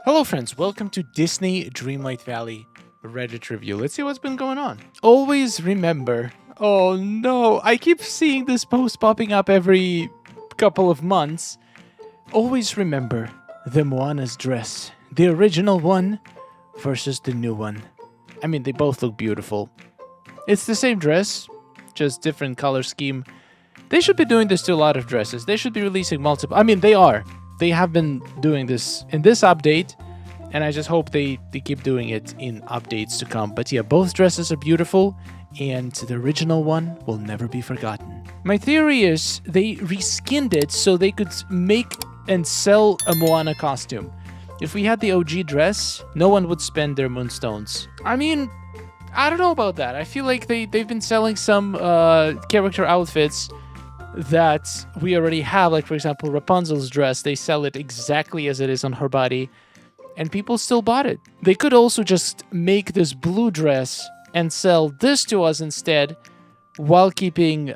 Hello friends, welcome to Disney Dreamlight Valley Reddit review. Let's see what's been going on. Always remember, oh no, I keep seeing this post popping up every couple of months. Always remember the Moana's dress, the original one versus the new one. I mean, they both look beautiful. It's the same dress, just different color scheme. They should be doing this to a lot of dresses. They should be releasing multiple. I mean, they are. They have been doing this in this update, and I just hope they keep doing it in updates to come. But yeah, both dresses are beautiful, and the original one will never be forgotten. My theory is they reskinned it so they could make and sell a Moana costume. If we had the OG dress, no one would spend their moonstones. I mean, I don't know about that. I feel like they've been selling some character outfits that we already have, like for example Rapunzel's dress. They sell it exactly as it is on her body, and people still bought it. They could also just make this blue dress and sell this to us instead, while keeping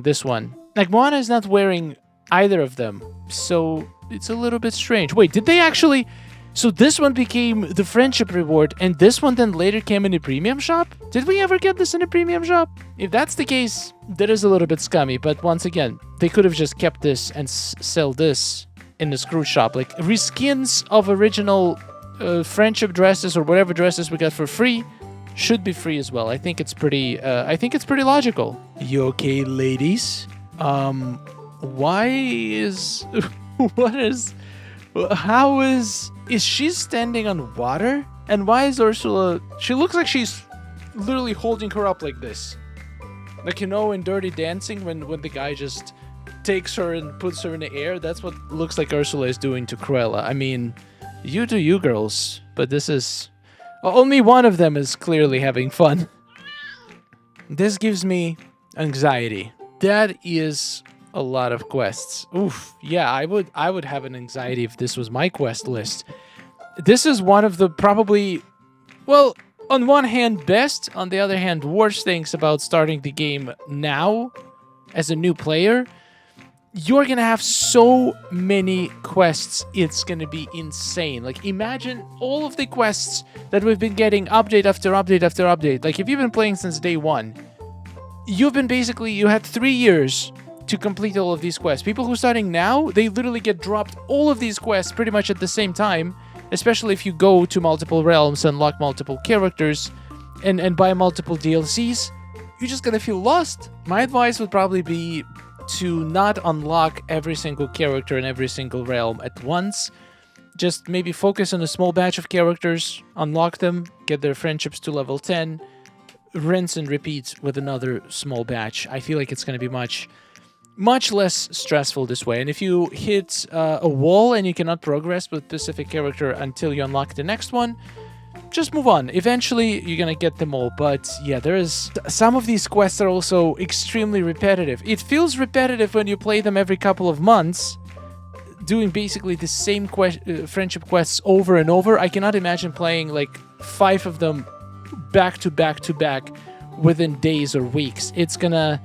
this one. Like, Moana is not wearing either of them, so it's a little bit strange. Wait, did they actually? So this one became the friendship reward, and this one then later came in a premium shop? Did we ever get this in a premium shop? If that's the case, that is a little bit scummy, but once again, they could have just kept this and sell this in the screw shop. Like, reskins of original friendship dresses or whatever dresses we got for free should be free as well. I think it's pretty logical. You okay, ladies? Why is... How is she standing on water? And why is Ursula... She looks like she's literally holding her up like this. Like, you know, in Dirty Dancing, when the guy just takes her and puts her in the air, that's what looks like Ursula is doing to Cruella. I mean, you do you, girls. But this is... Only one of them is clearly having fun. This gives me anxiety. That is a lot of quests. Oof. Yeah, I would have an anxiety if this was my quest list. This is one of the probably, well, on one hand best, on the other hand worst things about starting the game now as a new player. You're gonna have so many quests, it's gonna be insane. Like, imagine all of the quests that we've been getting update after update after update. Like, if you've been playing since day one, you had 3 years to complete all of these quests. People who are starting now, they literally get dropped all of these quests pretty much at the same time, especially if you go to multiple realms, unlock multiple characters, and buy multiple DLCs. You're just gonna feel lost. My advice would probably be to not unlock every single character in every single realm at once. Just maybe focus on a small batch of characters, unlock them, get their friendships to level 10, rinse and repeat with another small batch. I feel like it's gonna be much less stressful this way. And if you hit a wall and you cannot progress with a specific character until you unlock the next one, just move on. Eventually, you're gonna get them all. But yeah, some of these quests are also extremely repetitive. It feels repetitive when you play them every couple of months, doing basically the same friendship quests over and over. I cannot imagine playing like 5 of them back to back to back within days or weeks. It's gonna...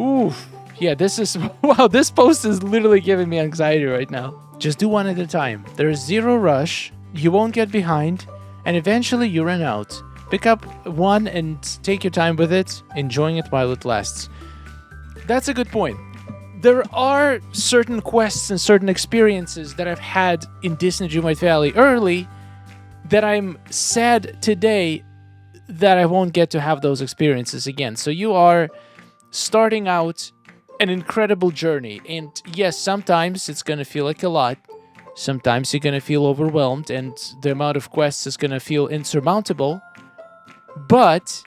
Oof. Yeah, this is... Wow, this post is literally giving me anxiety right now. Just do one at a time. There is zero rush. You won't get behind. And eventually you run out. Pick up one and take your time with it, enjoying it while it lasts. That's a good point. There are certain quests and certain experiences that I've had in Disney Dreamlight Valley early that I'm sad today that I won't get to have those experiences again. So you are starting out an incredible journey, and yes, sometimes it's gonna feel like a lot. Sometimes you're gonna feel overwhelmed, and the amount of quests is gonna feel insurmountable. But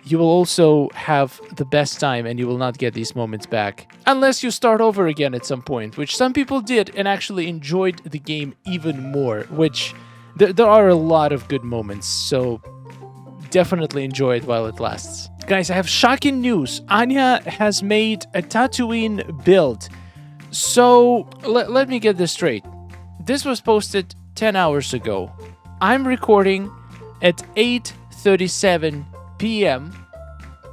you will also have the best time, and you will not get these moments back unless you start over again at some point, which some people did and actually enjoyed the game even more. Which there are a lot of good moments, so definitely enjoy it while it lasts. Guys, I have shocking news. Anya has made a Tatooine build. So, let me get this straight. This was posted 10 hours ago. I'm recording at 8:37 p.m.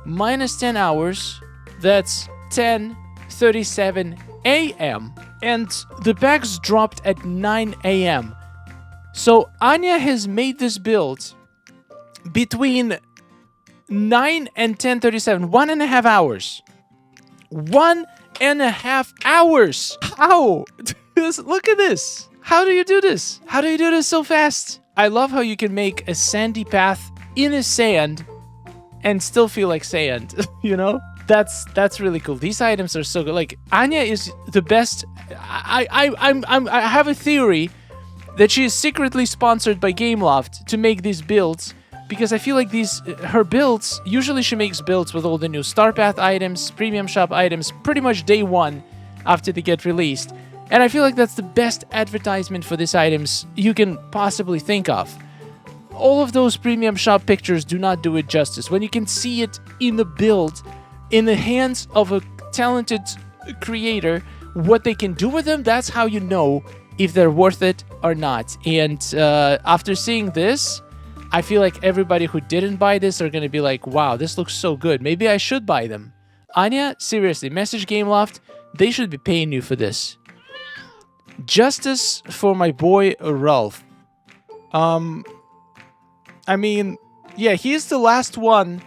minus 10 hours. That's 10:37 a.m. And the bags dropped at 9 a.m. So Anya has made this build between 9 and 10:37, 1.5 hours. 1.5 hours. How? Look at this. How do you do this? How do you do this so fast? I love how you can make a sandy path in a sand and still feel like sand, you know? That's really cool. These items are so good. Like, Anya is the best. I have a theory that she is secretly sponsored by Gameloft to make these builds, because I feel like her builds, usually she makes builds with all the new Star Path items, Premium Shop items, pretty much day one after they get released. And I feel like that's the best advertisement for these items you can possibly think of. All of those Premium Shop pictures do not do it justice. When you can see it in the build, in the hands of a talented creator, what they can do with them, that's how you know if they're worth it or not. And after seeing this, I feel like everybody who didn't buy this are going to be like, wow, this looks so good. Maybe I should buy them. Anya, seriously, message Gameloft. They should be paying you for this. Justice for my boy Ralph. I mean, yeah, he's the last one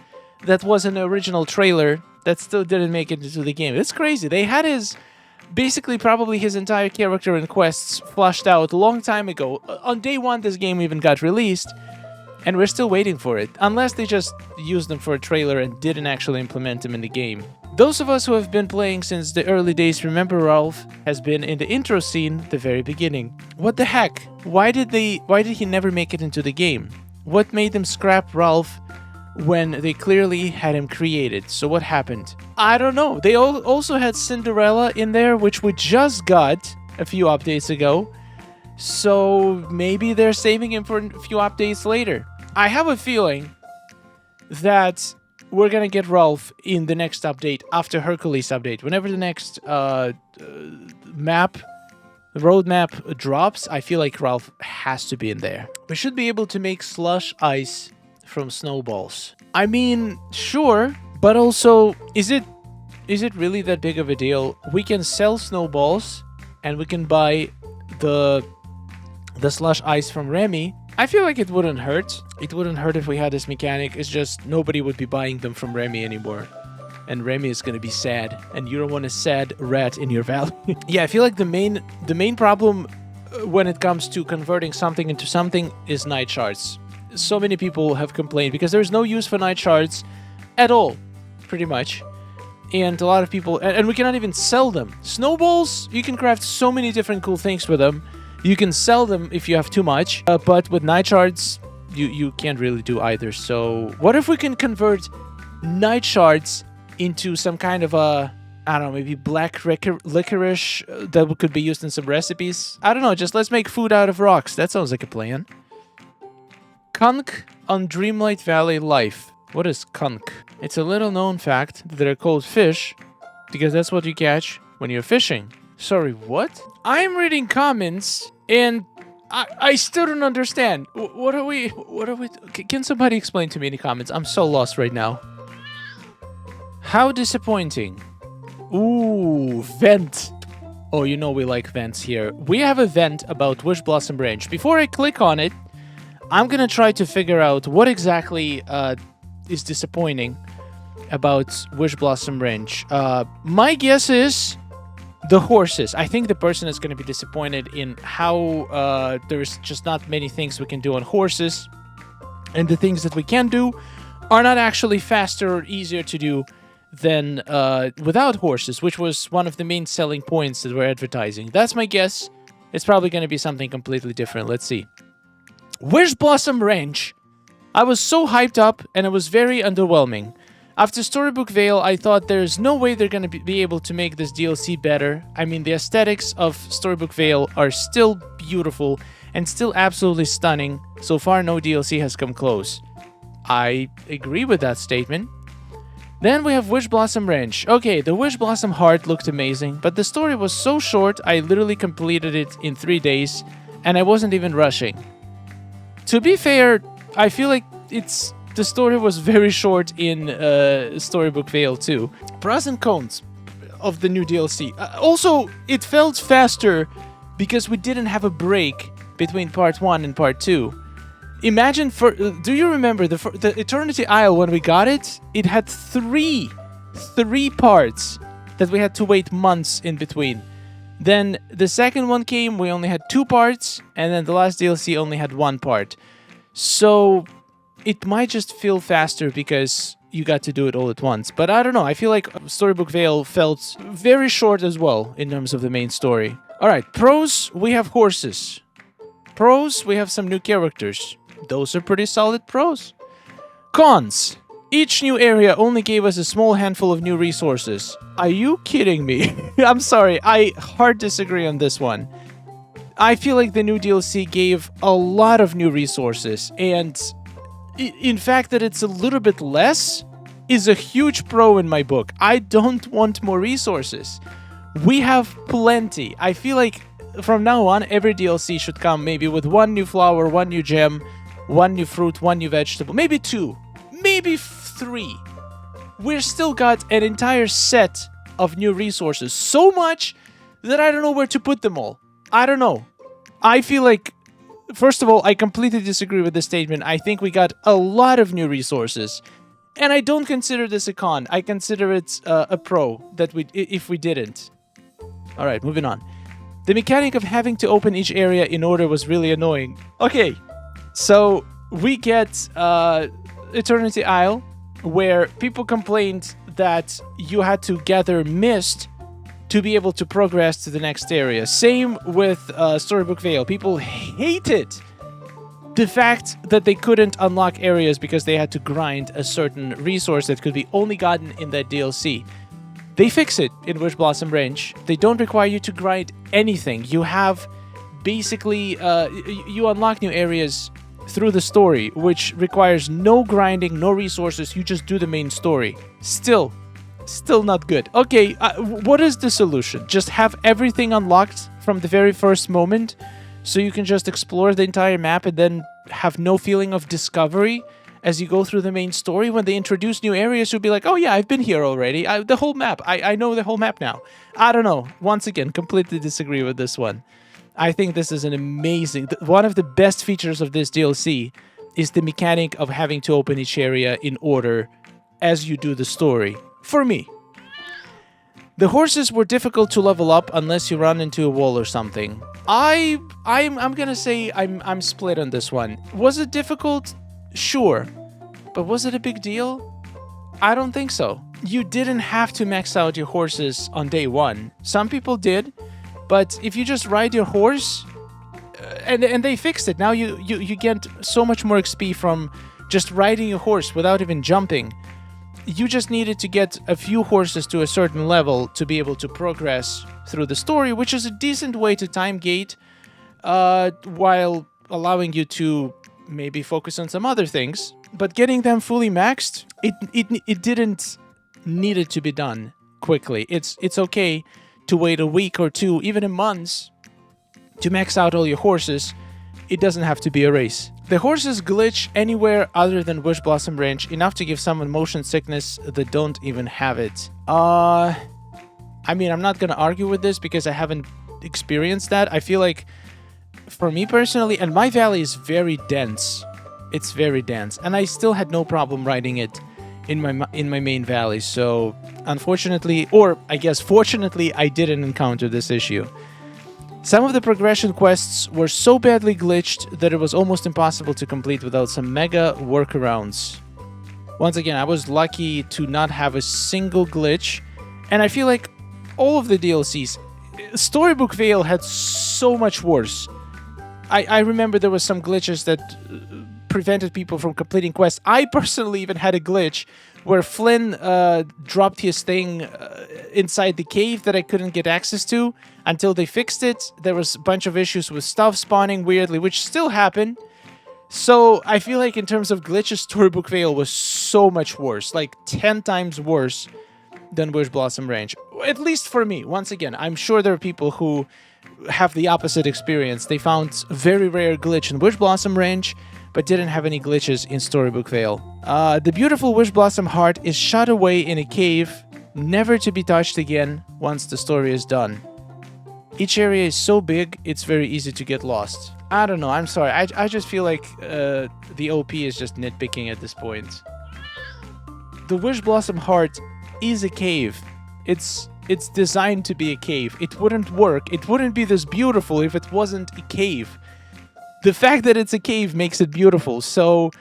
that was an original trailer that still didn't make it into the game. It's crazy. They had basically probably his entire character and quests flushed out a long time ago. On day one, this game even got released, and we're still waiting for it. Unless they just used them for a trailer and didn't actually implement them in the game. Those of us who have been playing since the early days remember Ralph has been in the intro scene at the very beginning. What the heck? Why did he never make it into the game? What made them scrap Ralph when they clearly had him created? So what happened? I don't know. They also had Cinderella in there, which we just got a few updates ago. So maybe they're saving him for a few updates later. I have a feeling that we're gonna get Ralph in the next update after Hercules update. Whenever the next roadmap drops, I feel like Ralph has to be in there. We should be able to make slush ice from snowballs. I mean, sure, but also, is it really that big of a deal? We can sell snowballs, and we can buy the slush ice from Remy. I feel like it wouldn't hurt. It wouldn't hurt if we had this mechanic. It's just nobody would be buying them from Remy anymore. And Remy is gonna be sad. And you don't want a sad rat in your valley. Yeah, I feel like the main problem when it comes to converting something into something is night shards. So many people have complained because there's no use for night shards at all, pretty much. And a lot of people... And we cannot even sell them. Snowballs, you can craft so many different cool things with them. You can sell them if you have too much, but with night shards, you can't really do either. So what if we can convert night shards into some kind of a, I don't know, maybe black licorice that could be used in some recipes? I don't know, just let's make food out of rocks. That sounds like a plan. Conch on Dreamlight Valley Life. What is conch? It's a little known fact that they're called fish because that's what you catch when you're fishing. Sorry, what? I'm reading comments and I still don't understand. What are we... Can somebody explain to me in the comments? I'm so lost right now. How disappointing. Ooh, vent. Oh, you know we like vents here. We have a vent about Wishblossom Ranch. Before I click on it, I'm gonna try to figure out what exactly is disappointing about Wishblossom Ranch. My guess is the horses. I think the person is going to be disappointed in how there's just not many things we can do on horses. And the things that we can do are not actually faster or easier to do than without horses, which was one of the main selling points that we're advertising. That's my guess. It's probably going to be something completely different. Let's see. Wishblossom Ranch. I was so hyped up and it was very underwhelming. After Storybook Vale, I thought there's no way they're going to be able to make this DLC better. I mean, the aesthetics of Storybook Vale are still beautiful and still absolutely stunning. So far, no DLC has come close. I agree with that statement. Then we have Wishblossom Ranch. Okay, the Wishblossom Heart looked amazing, but the story was so short, I literally completed it in 3 days, and I wasn't even rushing. To be fair, I feel like the story was very short in Storybook Vale too. Pros and cons of the new DLC. Also, it felt faster because we didn't have a break between part 1 and part 2. Imagine, do you remember the Eternity Isle when we got it? It had three parts that we had to wait months in between. Then the second one came, we only had 2 parts, and then the last DLC only had 1 part. So it might just feel faster because you got to do it all at once. But I don't know, I feel like Storybook Vale felt very short as well in terms of the main story. Alright, pros, we have horses. Pros, we have some new characters. Those are pretty solid pros. Cons. Each new area only gave us a small handful of new resources. Are you kidding me? I'm sorry, I hard disagree on this one. I feel like the new DLC gave a lot of new resources, and in fact that it's a little bit less is a huge pro in my book. I don't want more resources. We have plenty. I feel like from now on, every DLC should come maybe with 1 new flower, 1 new gem, 1 new fruit, 1 new vegetable, maybe 2, maybe 3. We've still got an entire set of new resources. So much that I don't know where to put them all. I don't know. I feel like, first of all, I completely disagree with this statement. I think we got a lot of new resources. And I don't consider this a con. I consider it a pro that if we didn't. Alright, moving on. The mechanic of having to open each area in order was really annoying. Okay, so we get Eternity Isle, where people complained that you had to gather mist to be able to progress to the next area. Same with Storybook Vale. People hated the fact that they couldn't unlock areas because they had to grind a certain resource that could be only gotten in that DLC. They fix it in Wishblossom Ranch. They don't require you to grind anything. You have basically, you unlock new areas through the story, which requires no grinding, no resources. You just do the main story. Still not good. Okay, what is the solution? Just have everything unlocked from the very first moment, so you can just explore the entire map and then have no feeling of discovery as you go through the main story. When they introduce new areas, you'll be like, oh yeah, I've been here already. The whole map. I know the whole map now. I don't know. Once again, completely disagree with this one. I think this is an amazing... One of the best features of this DLC is the mechanic of having to open each area in order as you do the story. For me. The horses were difficult to level up unless you run into a wall or something. I'm gonna say I'm split on this one. Was it difficult? Sure. But was it a big deal? I don't think so. You didn't have to max out your horses on day 1. Some people did, but if you just ride your horse, and they fixed it. Now you get so much more XP from just riding your horse without even jumping. You just needed to get a few horses to a certain level to be able to progress through the story, which is a decent way to time gate, while allowing you to maybe focus on some other things. But getting them fully maxed, it didn't need it to be done quickly. It's okay to wait a week or 2, even a month, to max out all your horses. It doesn't have to be a race. The horses glitch anywhere other than Wishblossom Ranch, enough to give someone motion sickness that don't even have it. I mean, I'm not gonna argue with this because I haven't experienced that. I feel like, for me personally, and my valley is very dense. It's very dense, and I still had no problem riding it in my main valley. So, unfortunately, or I guess fortunately, I didn't encounter this issue. Some of the progression quests were so badly glitched that it was almost impossible to complete without some mega workarounds. Once again, I was lucky to not have a single glitch, and I feel like all of the DLCs, Storybook Vale had so much worse. I remember there was some glitches that prevented people from completing quests. I personally even had a glitch where Flynn dropped his thing inside the cave that I couldn't get access to until they fixed it. There was a bunch of issues with stuff spawning weirdly, which still happen. So I feel like in terms of glitches, Storybook Vale was so much worse, like 10 times worse than Wishblossom Ranch. At least for me. Once again, I'm sure there are people who have the opposite experience. They found a very rare glitch in Wishblossom Ranch, but didn't have any glitches in Storybook Vale. The beautiful Wishblossom heart is shut away in a cave, never to be touched again once the story is done. Each area is so big, it's very easy to get lost. I don't know. I'm sorry. I just feel like the OP is just nitpicking at this point. The Wishblossom Heart is a cave. It's designed to be a cave. It wouldn't work. It wouldn't be this beautiful if it wasn't a cave. The fact that it's a cave makes it beautiful. So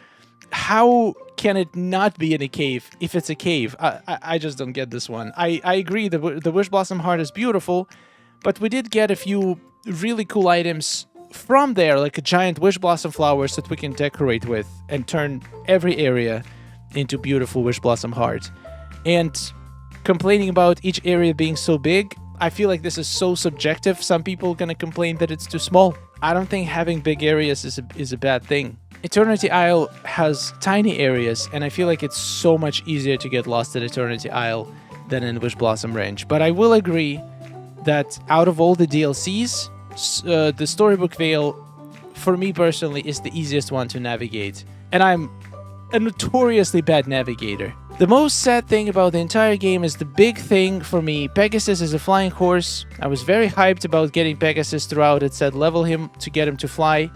how can it not be in a cave if it's a cave? I just don't get this one. I agree the Wishblossom Heart is beautiful, but we did get a few really cool items from there, like a giant Wishblossom flowers that we can decorate with and turn every area into beautiful Wishblossom Heart. And complaining about each area being so big, I feel like this is so subjective. Some people are gonna complain that it's too small. I don't think having big areas is a bad thing. Eternity Isle has tiny areas, and I feel like it's so much easier to get lost at Eternity Isle than in Wishblossom Ranch. But I will agree that out of all the DLCs, the Storybook Vale, for me personally, is the easiest one to navigate. And I'm a notoriously bad navigator. The most sad thing about the entire game is the big thing for me. Pegasus is a flying horse. I was very hyped about getting Pegasus throughout. It said level him to get him to fly.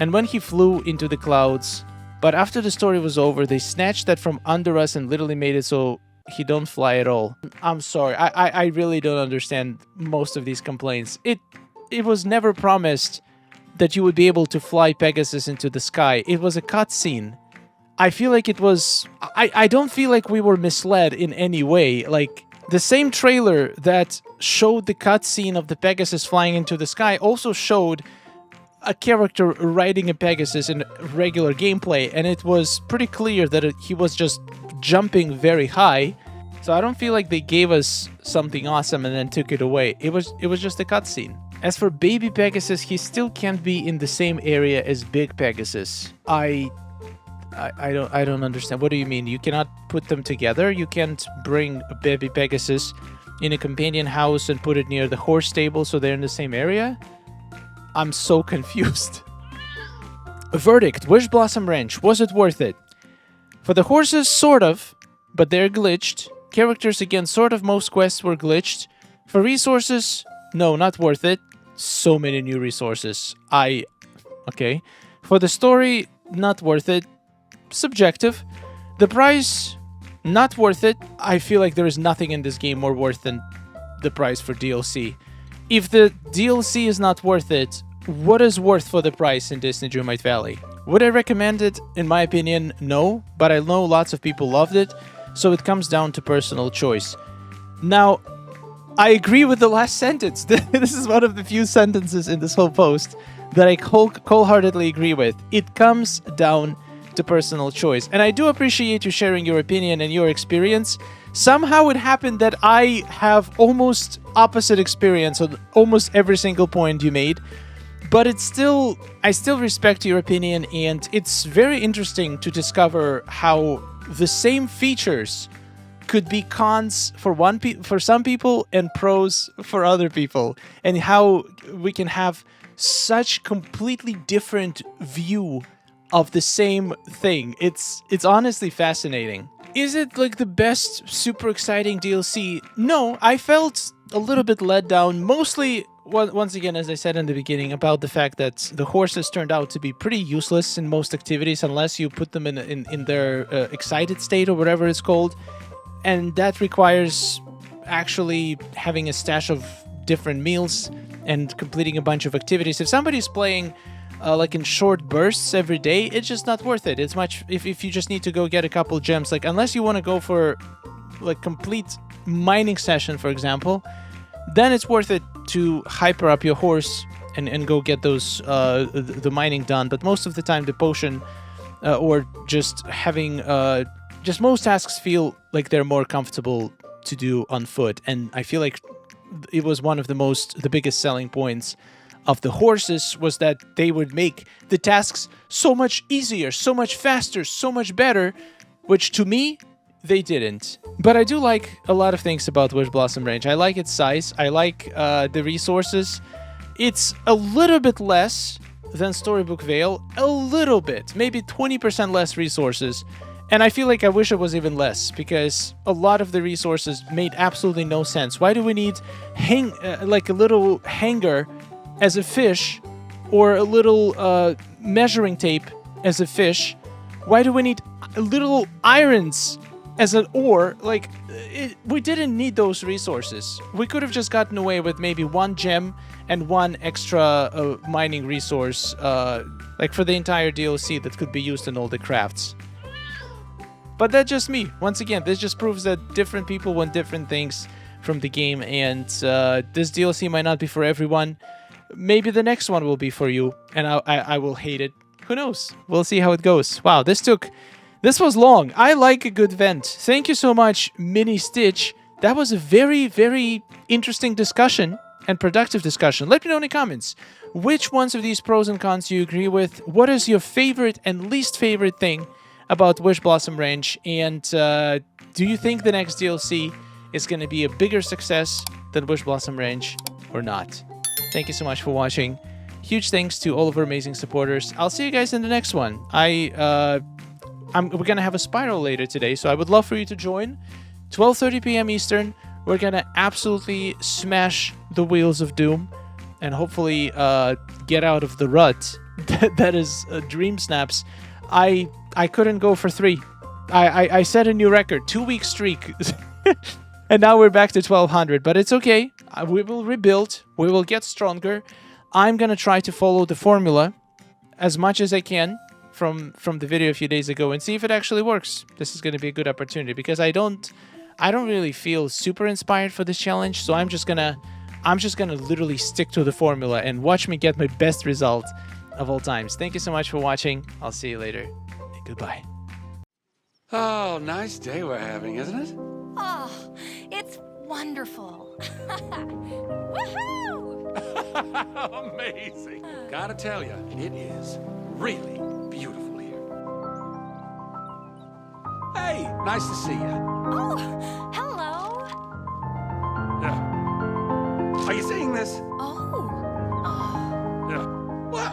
And when he flew into the clouds, but after the story was over, they snatched that from under us and literally made it so he don't fly at all. I'm sorry, I really don't understand most of these complaints. It was never promised that you would be able to fly Pegasus into the sky. It was a cutscene. I feel like it was... I don't feel like we were misled in any way. Like, the same trailer that showed the cutscene of the Pegasus flying into the sky also showed a character riding a Pegasus in regular gameplay, and it was pretty clear that he was just jumping very high. So I don't feel like they gave us something awesome and then took it away. It was just a cutscene. As for baby Pegasus, he still can't be in the same area as big Pegasus. I don't understand. What do you mean? You cannot put them together? You can't bring a baby Pegasus in a companion house and put it near the horse stable so they're in the same area? I'm so confused. A verdict. Wishblossom Ranch. Was it worth it? For the horses, sort of, but they're glitched. Characters, again, sort of. Most quests were glitched. For resources, no, not worth it. So many new resources. Okay. For the story, not worth it. Subjective. The price, not worth it. I feel like there is nothing in this game more worth than the price for DLC. If the DLC is not worth it, what is worth for the price in Disney Dreamlight Valley? Would I recommend it? In my opinion, no, but I know lots of people loved it, so it comes down to personal choice. Now, I agree with the last sentence. This is one of the few sentences in this whole post that I wholeheartedly agree with. It comes down to personal choice. And I do appreciate you sharing your opinion and your experience. Somehow it happened that I have almost opposite experience on almost every single point you made. But I still respect your opinion, and it's very interesting to discover how the same features could be cons for some people and pros for other people, and how we can have such completely different view of the same thing. It's honestly fascinating. Is it like the best super exciting DLC? No, I felt a little bit let down, mostly once again, as I said in the beginning, about the fact that the horses turned out to be pretty useless in most activities unless you put them in their excited state or whatever it's called. And that requires actually having a stash of different meals and completing a bunch of activities. If somebody's playing like in short bursts every day, it's just not worth it. It's much if you just need to go get a couple gems, like unless you want to go for like complete mining session, for example, then it's worth it to hyper up your horse and go get those the mining done. But most of the time, the potion or just having just most tasks feel like they're more comfortable to do on foot, and I feel like it was one of the biggest selling points of the horses was that they would make the tasks so much easier, so much faster, so much better, which to me, they didn't. But I do like a lot of things about Wishblossom Ranch. I like its size. I like the resources. It's a little bit less than Storybook Vale. A little bit. Maybe 20% less resources. And I feel like I wish it was even less, because a lot of the resources made absolutely no sense. Why do we need like a little hanger as a fish or a little measuring tape as a fish? Why do we need little irons as an ore? Like, we didn't need those resources. We could have just gotten away with maybe one gem and one extra mining resource, like for the entire DLC that could be used in all the crafts. But that's just me. Once again, this just proves that different people want different things from the game, and this DLC might not be for everyone. Maybe the next one will be for you, and I will hate it. Who knows? We'll see how it goes. Wow, this was long. I like a good vent. Thank you so much, Mini Stitch. That was a very, very interesting discussion and productive discussion. Let me know in the comments which ones of these pros and cons you agree with. What is your favorite and least favorite thing about Wishblossom Ranch? And do you think the next DLC is going to be a bigger success than Wishblossom Ranch or not? Thank you so much for watching. Huge thanks to all of our amazing supporters. I'll see you guys in the next one. We're going to have a spiral later today, so I would love for you to join. 12:30 p.m. Eastern. We're going to absolutely smash the wheels of doom and hopefully get out of the rut that is Dream Snaps. I couldn't go for 3. I set a new record, 2-week streak. And now we're back to 1200, but it's okay. We will rebuild. We will get stronger. I'm going to try to follow the formula as much as I can from the video a few days ago and see if it actually works. This is going to be a good opportunity because I don't really feel super inspired for this challenge, so I'm just going to literally stick to the formula and watch me get my best result of all times. Thank you so much for watching. I'll see you later. And goodbye. Oh, nice day we're having, isn't it? Oh, it's wonderful. Woohoo! Amazing. Gotta tell you, it is really beautiful here. Hey, nice to see you. Oh, hello. Are you seeing this? Oh. What?